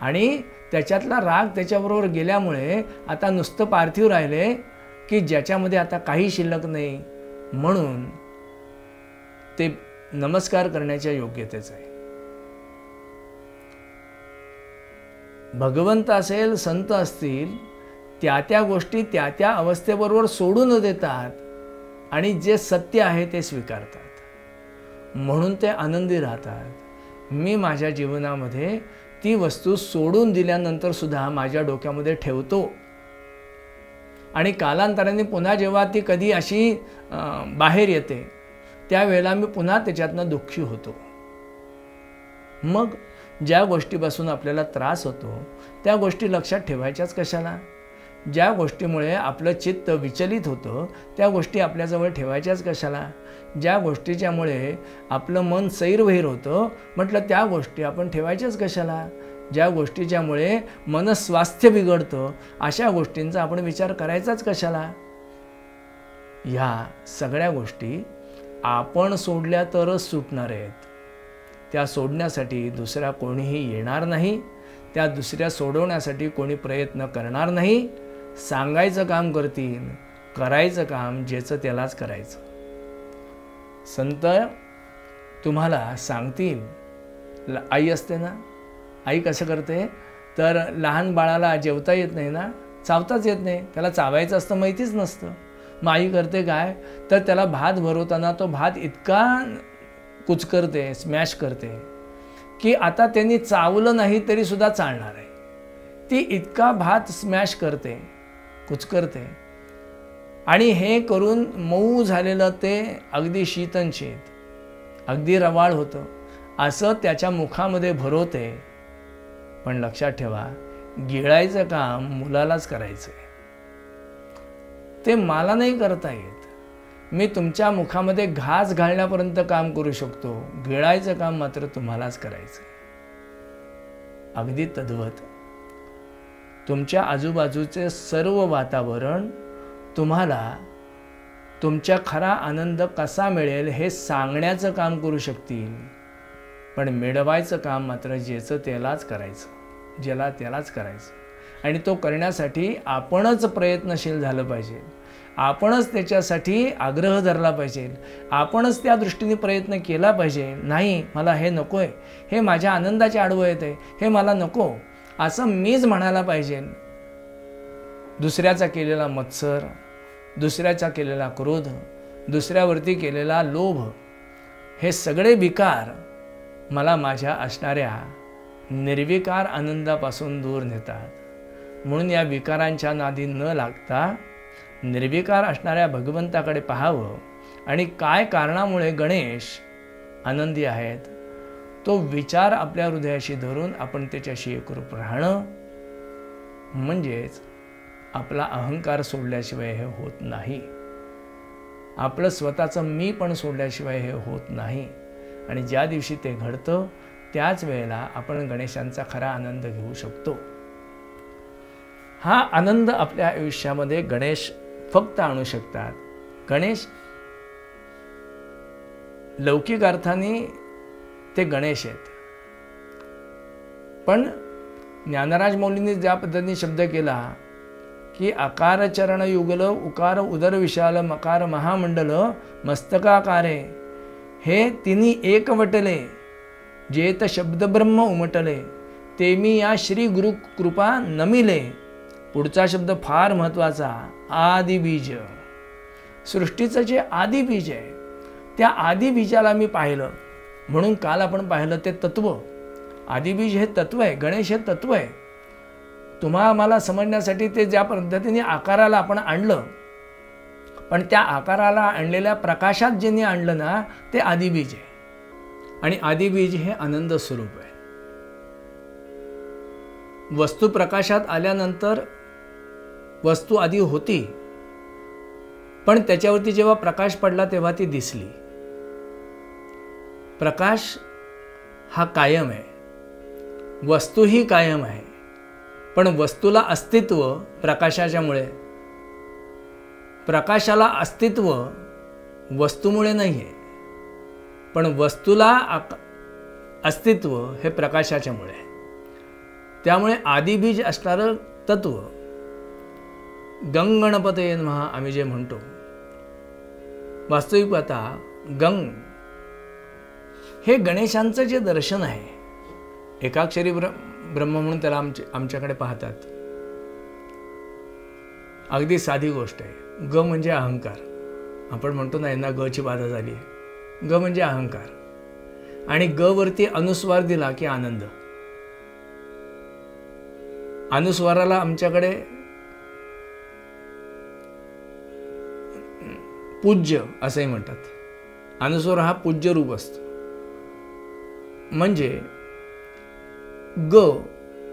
आणि त्याच्यातला राग त्याच्याबरोबर गेल्यामुळे आता नुसतं पार्थिव राहिले की ज्याच्यामध्ये आता काही शिल्लक नाही. म्हणून ते नमस्कार करण्याच्या योग्यतेच आहे. भगवंत असेल, संत असतील, त्या त्या गोष्टी त्या त्या अवस्थेबरोबर सोडून देतात आणि जे सत्य आहे ते स्वीकारतात. म्हणून ते आनंदी राहतात. मी माझ्या जीवनामध्ये ती वस्तू सोडून दिल्यानंतर सुद्धा माझ्या डोक्यामध्ये ठेवतो आणि कालांतराने पुन्हा जेव्हा ती कधी अशी बाहेर येते त्यावेळेला मी पुन्हा त्याच्यातनं दुःखी होतो. मग ज्या गोष्टीपासून आपल्याला त्रास होतो त्या गोष्टी लक्षात ठेवायच्याच कशाला? ज्या गोष्टीमुळे आपलं चित्त विचलित होतं त्या गोष्टी आपल्याजवळ ठेवायच्याच कशाला? ज्या गोष्टीच्यामुळे आपलं मन सैरवैर होतं म्हटलं त्या गोष्टी आपण ठेवायच्याच कशाला? ज्या गोष्टीच्यामुळे मनस्वास्थ्य बिघडतं अशा गोष्टींचा आपण विचार करायचाच कशाला? ह्या सगळ्या गोष्टी आपण सोडल्या तरच सुटणार आहेत. त्या सोडण्यासाठी दुसरा कोणीही येणार नाही. त्या दुसऱ्या सोडवण्यासाठी कोणी प्रयत्न करणार नाही. सांगायचं काम करतील, करायचं काम ज्याचं त्यालाच करायचं. संत तुम्हाला सांगतील, आई असते ना, आई कसं करते तर लहान बाळाला जेवता येत नाही ना, चावताच येत नाही, त्याला चावायचं असतं माहितीच नसतं. मग आई करते काय तर त्याला भात भरवताना तो भात इतका कुचकरते, स्मॅश करते की आता त्यांनी चावलं नाही तरी सुद्धा चालणार आहे. ती इतका भात स्मॅश करते, कुचकरते आणि हे करून मऊ झालेलं ते अगदी शीतनशीत, अगदी रवाळ होतं असं त्याच्या मुखामध्ये भरवते. पण लक्षात ठेवा, गिळायचं काम मुलालाच करायचं आहे. ते मला नाही करता येत. मी तुमच्या मुखामध्ये घास घालण्यापर्यंत काम करू शकतो, गिळायचं काम मात्र तुम्हालाच करायचं आहे. अगदी तद्वत तुमच्या आजूबाजूचे सर्व वातावरण तुम्हाला तुमच्या खरा आनंद कसा मिळेल हे सांगण्याचं काम करू शकतील, पण मिळवायचं काम मात्र ज्याचं त्यालाच करायचं, ज्याला त्यालाच करायचं. आणि तो करण्यासाठी आपणच प्रयत्नशील झालं पाहिजे, आपणच त्याच्यासाठी आग्रह धरला पाहिजे, आपणच त्या दृष्टीने प्रयत्न केला पाहिजे. नाही मला हे नको आहे, हे माझ्या आनंदाच्या आडवं येत आहे, हे मला नको असं मीच म्हणायला पाहिजे. दुसऱ्याचा केलेला मत्सर, दुसऱ्याचा केलेला क्रोध, दुसऱ्यावरती केलेला लोभ, हे सगळे विकार मला माझ्या असणाऱ्या निर्विकार आनंदापासून दूर नेतात. म्हणून या विकारांच्या नादी न लागता निर्विकार असणाऱ्या भगवंताकडे पाहावं आणि काय कारणामुळे गणेश आनंदी आहेत तो विचार आपल्या हृदयाशी धरून आपण त्याच्याशी एकरूप राहणं, म्हणजेच आपला अहंकार सोडल्याशिवाय हे होत नाही. आपलं स्वतःचं मी पण सोडल्याशिवाय हे होत नाही. आणि ज्या दिवशी ते घडतं त्याच वेळेला आपण गणेशांचा खरा आनंद घेऊ शकतो. हा आनंद आपल्या आयुष्यामध्ये गणेश फक्त आणू शकतात. गणेश लौकिक अर्थाने ते गणेश आहेत, पण ज्ञानराज मौलींनी ज्या पद्धतीने शब्द केला की आकार चरण युगल उकार उदर विशाल मकार महामंडल मस्तकाकारे, हे तिन्ही एक वटले जेत शब्द ब्रह्म उमटले, ते मी या श्री गुरु कृपा नमिले. पुढचा शब्द फार महत्त्वाचा, आदिबीज. सृष्टीचं जे आदिबीज आहे त्या आदिबीजाला मी पाहिलं. म्हणून काल आपण पाहिलं ते तत्व. आदिबीज हे तत्व आहे, गणेश हे तत्व आहे. तुम्हाला मला समजण्यासाठी ते ज्या पद्धतीने आकाराला आपण आणलं, पण त्या आकाराला आणलेल्या प्रकाशात ज्यांनी आणलं ना ते आदिबीज आहे. आणि आदिबीज हे आनंद स्वरूप आहे. वस्तू प्रकाशात आल्यानंतर वस्तू आधी होती, पण त्याच्यावरती जेव्हा प्रकाश पडला तेव्हा ती दिसली. प्रकाश हा कायम आहे, वस्तूही कायम आहे, पण वस्तूला अस्तित्व प्रकाशाच्यामुळे, प्रकाशाला अस्तित्व वस्तूमुळे नाही आहे, पण वस्तूला अस्तित्व हे प्रकाशाच्यामुळे. त्यामुळे आदिबीज असणारं तत्व गणपतये नमः आम्ही जे म्हणतो, वास्तविक आता गंग हे गणेशांचं जे दर्शन आहे, एकाक्षरी ब्रह्म म्हणून त्याला आमच्याकडे पाहतात. अगदी साधी गोष्ट आहे. ग म्हणजे अहंकार. आपण म्हणतो ना यांना ग ची बाधा झाली आहे. ग म्हणजे अहंकार, आणि ग वरती अनुस्वार दिला की आनंद. अनुस्वाराला आमच्याकडे पूज्य असंही म्हणतात. अनुस्वर हा पूज्य रूप असतो. म्हणजे ग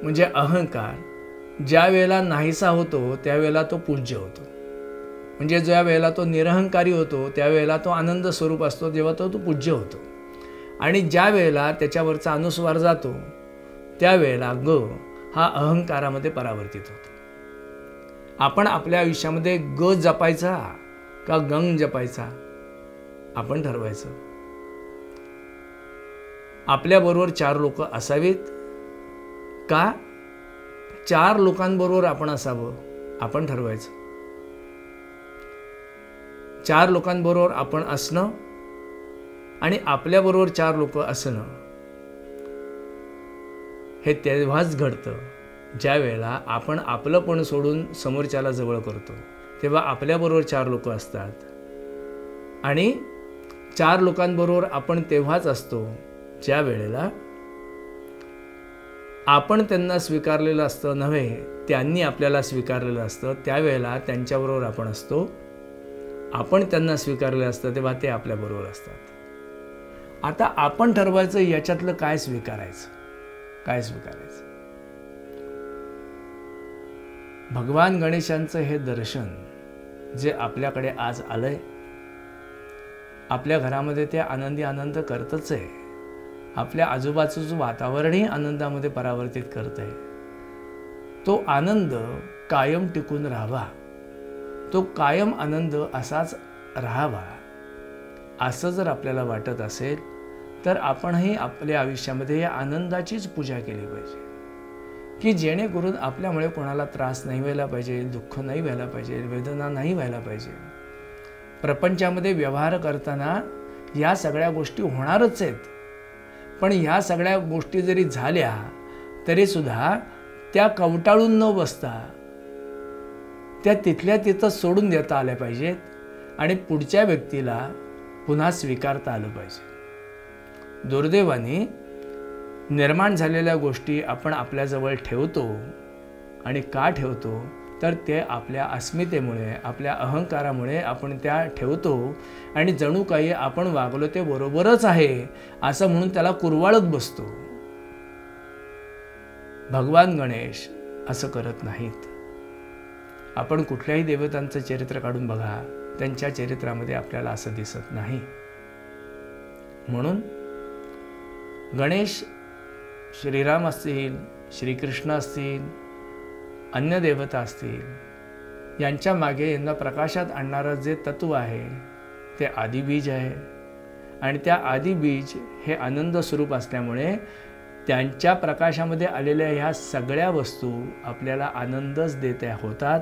म्हणजे अहंकार ज्या वेळेला नाहीसा होतो त्यावेळेला तो पूज्य होतो. म्हणजे ज्या वेळेला तो निरहंकारी होतो त्यावेळेला तो आनंद स्वरूप असतो, जेव्हा तो पूज्य होतो. आणि ज्या वेळेला त्याच्यावरचा अनुस्वार जातो त्यावेळेला ग हा अहंकारामध्ये परावर्तित होतो. आपण आपल्या आयुष्यामध्ये ग जपायचा का गंग जपायचा आपण ठरवायचं. आपल्याबरोबर 4 लोक असावीत का 4 लोकांबरोबर आपण असावं आपण ठरवायचं. 4 लोकांबरोबर आपण असणं आणि आपल्याबरोबर 4 लोक असणं हे तेव्हाच घडतं ज्या वेळेला आपण आपलंपण सोडून समोरच्याला जवळ करतो. तेव्हा आपल्याबरोबर 4 लोक असतात आणि 4 लोकांबरोबर आपण तेव्हाच असतो ज्या वेळेला आपण त्यांना स्वीकारलेलं असतं नव्हे, त्यांनी आपल्याला स्वीकारलेलं असतं. त्यावेळेला त्यांच्याबरोबर आपण असतो. आपण त्यांना स्वीकारलेलं असतं तेव्हा ते आपल्याबरोबर असतात. आता आपण ठरवायचं याच्यातलं काय स्वीकारायचं, काय स्वीकारायचं. भगवान गणेशांचं हे दर्शन जे आपल्याकडे आज आलंय, आपल्या घरामध्ये ते आनंदी आनंद करतच आहे. आपल्या आजूबाजूचं वातावरणही आनंदामध्ये परावर्तित करत आहे. तो आनंद कायम टिकून राहावा, तो कायम आनंद असाच राहावा असं जर आपल्याला वाटत असेल तर आपणही आपल्या आयुष्यामध्ये या आनंदाचीच पूजा केली पाहिजे, की जेणेकरून आपल्यामुळे कोणाला त्रास नाही व्हायला पाहिजे, दुःख नाही व्हायला पाहिजे, वेदना नाही व्हायला पाहिजे. प्रपंचामध्ये व्यवहार करताना या सगळ्या गोष्टी होणारच आहेत. पण ह्या सगळ्या गोष्टी जरी झाल्या तरीसुद्धा त्या कवटाळून न बसता त्या तिथल्या तिथं सोडून देता आल्या पाहिजेत आणि पुढच्या व्यक्तीला पुन्हा स्वीकारता आलं पाहिजे. दुर्दैवाने निर्माण झालेल्या गोष्टी आपण आपल्याजवळ ठेवतो आणि का ठेवतो तर ते आपल्या अस्मितेमुळे, आपल्या अहंकारामुळे आपण त्या ठेवतो आणि जणू काही आपण वागलो ते बरोबरच आहे असं म्हणून त्याला कुरवाळत बसतो. भगवान गणेश असं करत नाहीत. आपण कुठल्याही देवतांचं चरित्र काढून बघा, त्यांच्या चरित्रामध्ये आपल्याला असं दिसत नाही. म्हणून गणेश श्रीराम असतील, श्रीकृष्ण असतील, अन्य देवता असतील, यांच्या मागे यांना प्रकाशात आणणारं जे तत्व आहे ते आदिबीज आहे. आणि त्या आदिबीज हे आनंद स्वरूप असल्यामुळे त्यांच्या प्रकाशामध्ये आलेल्या ह्या सगळ्या वस्तू आपल्याला आनंदच देत्या होतात,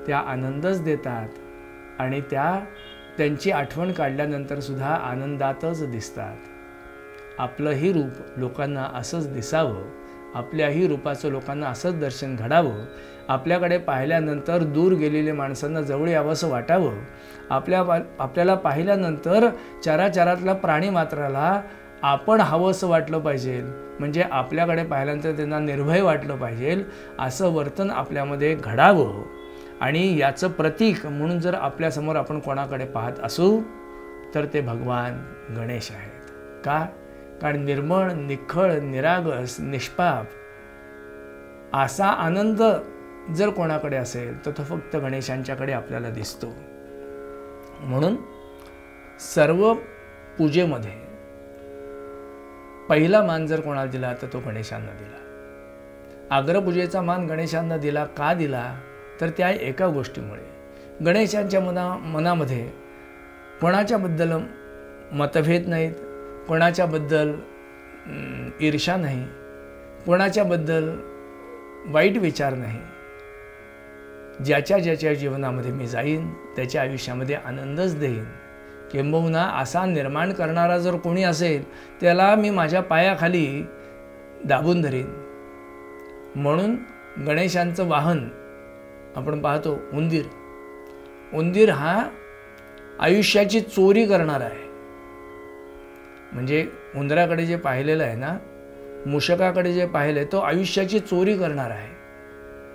त्या आनंदच देतात आणि त्यांची आठवण काढल्यानंतर सुद्धा आनंदातच दिसतात. आपलंही रूप लोकांना असंच दिसावं, आपल्याही रूपाचं लोकांना असंच दर्शन घडावं, आपल्याकडे पाहिल्यानंतर दूर गेलेल्या माणसांना जवळ यावंसं वाटावं, आपल्याला पाहिल्यानंतर चराचरातल्या प्राणीमात्राला आपण हवंसं वाटलं पाहिजे, म्हणजे आपल्याकडे पाहिल्यानंतर त्यांना निर्भय वाटलं पाहिजे असं वर्तन आपल्यामध्ये घडावं. आणि याचं प्रतीक म्हणून जर आपल्यासमोर आपण कोणाकडे पाहत असू तर ते भगवान गणेश आहेत. का? कारण निर्मळ, निखळ, निरागस, निष्पाप असा आनंद जर कोणाकडे असेल तर तो फक्त गणेशांच्याकडे आपल्याला दिसतो. म्हणून सर्व पूजेमध्ये पहिला मान जर कोणाला दिला तर तो गणेशांना दिला. अग्रपूजेचा मान गणेशांना दिला. का दिला? तर त्या एका गोष्टीमुळे गणेशांच्या मनामध्ये कोणाच्याबद्दल मतभेद नाहीत, कोणाच्याबद्दल ईर्ष्या नाही, कोणाच्याबद्दल वाईट विचार नाही. ज्याच्या जीवनामध्ये मी जाईन त्याच्या आयुष्यामध्ये आनंदच देईन. किंबहुना असा निर्माण करणारा जर कोणी असेल त्याला मी माझ्या पायाखाली दाबून धरीन. म्हणून गणेशांचं वाहन आपण पाहतो उंदीर. उंदीर हा आयुष्याची चोरी करणारा आहे. म्हणजे उंदराकडे जे पाहिलेलं आहे ना, मुषकाकडे जे पाहिलं तो आयुष्याची चोरी करणार आहे.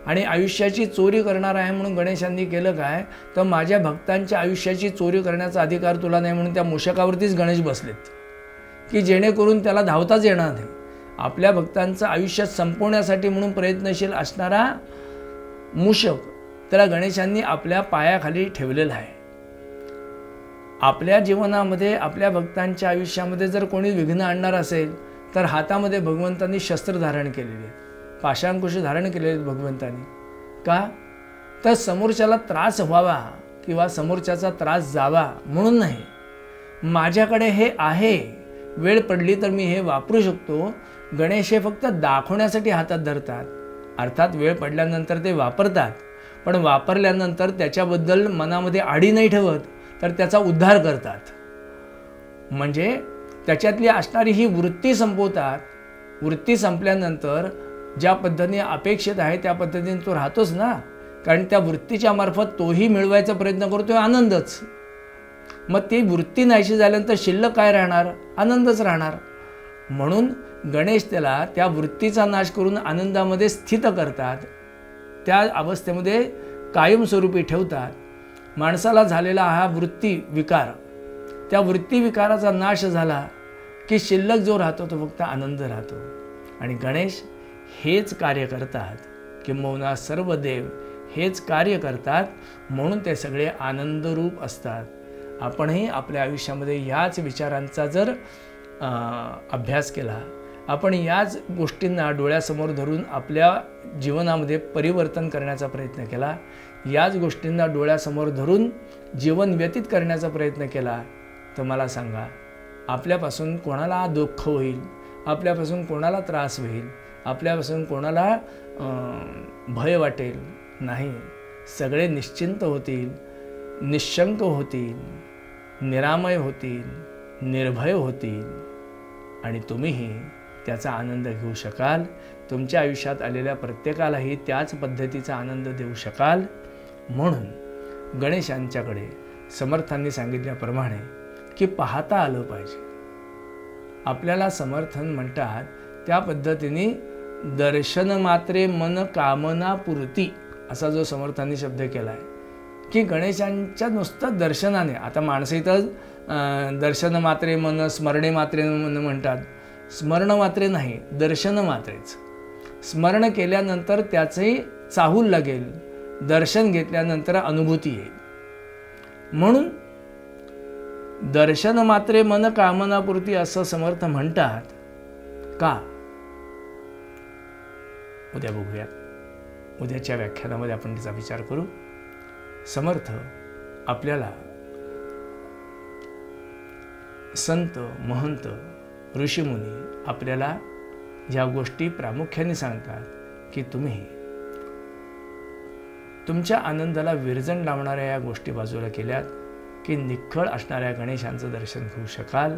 आणि आयुष्याची चोरी करणार आहे म्हणून गणेशांनी केलं काय, तर माझ्या भक्तांच्या आयुष्याची चोरी करण्याचा अधिकार तुला नाही म्हणून त्या मूषकावरतीच गणेश बसलेत, की जेणेकरून त्याला धावताच येणार नाही. आपल्या भक्तांचं आयुष्य संपवण्यासाठी म्हणून प्रयत्नशील असणारा मूषक त्याला गणेशांनी आपल्या पायाखाली ठेवलेला आहे. आपल्या जीवनामध्ये आपल्या भक्तांच्या आयुष्यामध्ये जर कोणी विघ्न आणणार असेल तर हातामध्ये भगवंतांनी शस्त्र धारण केलेले आहेत, पाशांकुश धारण केलेले आहेत भगवंतांनी. का तर समोरच्याला त्रास व्हावा किंवा समोरच्याचा त्रास जावा म्हणून नाही. माझ्याकडे हे आहे, वेळ पडली तर मी हे वापरू शकतो. गणेश हे फक्त दाखवण्यासाठी हातात धरतात, अर्थात वेळ पडल्यानंतर ते वापरतात, पण वापरल्यानंतर त्याच्याबद्दल मनामध्ये आडी नाही ठेवत, तर त्याचा उद्धार करतात. म्हणजे त्याच्यातली असणारी ही वृत्ती संपवतात. वृत्ती संपल्यानंतर ज्या पद्धतीने अपेक्षित आहे त्या पद्धतीने तो राहतोच ना, कारण त्या वृत्तीच्या मार्फत तोही मिळवायचा प्रयत्न करतोय आनंदच. मग ती वृत्ती नाहीशी झाल्यानंतर शिल्लक काय राहणार, आनंदच राहणार. म्हणून गणेश त्याला त्या वृत्तीचा नाश करून आनंदामध्ये स्थित करतात, त्या अवस्थेमध्ये कायमस्वरूपी ठेवतात. माणसाला झालेला हा वृत्ती विकार, त्या वृत्ती विकाराचा नाश झाला की शिल्लक जो राहतो तो फक्त आनंद राहतो. आणि गणेश हेच कार्य करतात, किंबहुना सर्व देव हेच कार्य करतात, म्हणून ते सगळे आनंदरूप असतात. आपणही आपल्या आयुष्यामध्ये याच विचारांचा जर अभ्यास केला, आपण याच गोष्टींना डोळ्यासमोर धरून आपल्या जीवनामध्ये परिवर्तन करण्याचा प्रयत्न केला, याच गोष्टींना डोळ्यासमोर धरून जीवन व्यतीत करण्याचा प्रयत्न केला, तर मला सांगा आपल्यापासून कोणाला दुःख होईल, आपल्यापासून कोणाला त्रास होईल, आपल्यापासून कोणाला भय वाटेल नाही. सगळे निश्चिंत होतील, निशंक होतील, निरामय होतील, निर्भय होतील आणि तुम्हीही त्याचा आनंद घेऊ शकाल. तुमच्या आयुष्यात आलेल्या प्रत्येकालाही त्याच पद्धतीचा आनंद देऊ शकाल. म्हणून गणेशांच्याकडे समर्थांनी सांगितल्याप्रमाणे की पाहता आलं पाहिजे. आपल्याला समर्थन म्हणतात त्या पद्धतीने दर्शन मात्रे मन कामना पुरती असा जो समर्थांनी शब्द केला आहे, की गणेशांच्या नुसतं दर्शनाने, आता माणसं इथं दर्शन मात्रे मन स्मरणे मात्रे मन म्हणतात, स्मरण मात्रे नाही, दर्शन मात्रेच. स्मरण केल्यानंतर त्याचंही चाहूल लागेल, दर्शन घेतल्यानंतर अनुभूती येईल. म्हणून दर्शन मात्रे मन कामनापुरती असं समर्थ म्हणतात. का? उद्या बघूयात, उद्याच्या व्याख्यानामध्ये आपण त्याचा विचार करू. समर्थ आपल्याला संत महंत ऋषीमुनी आपल्याला ज्या गोष्टी प्रामुख्याने सांगतात की तुम्ही तुमच्या आनंदाला विरजण लावणाऱ्या या गोष्टी बाजूला केल्यात की निखळ असणाऱ्या गणेशांचं दर्शन घेऊ शकाल.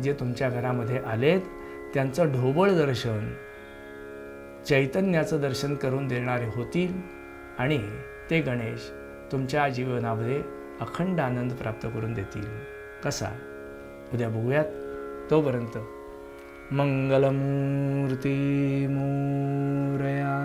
जे तुमच्या घरामध्ये आलेत त्यांचं ढोबळ दर्शन, चैतन्याचं दर्शन करून देणारे होतील आणि ते गणेश तुमच्या जीवनामध्ये अखंड आनंद प्राप्त करून देतील. कसा? उद्या बघूयात. तोपर्यंत मंगलमूर्ती मोरया.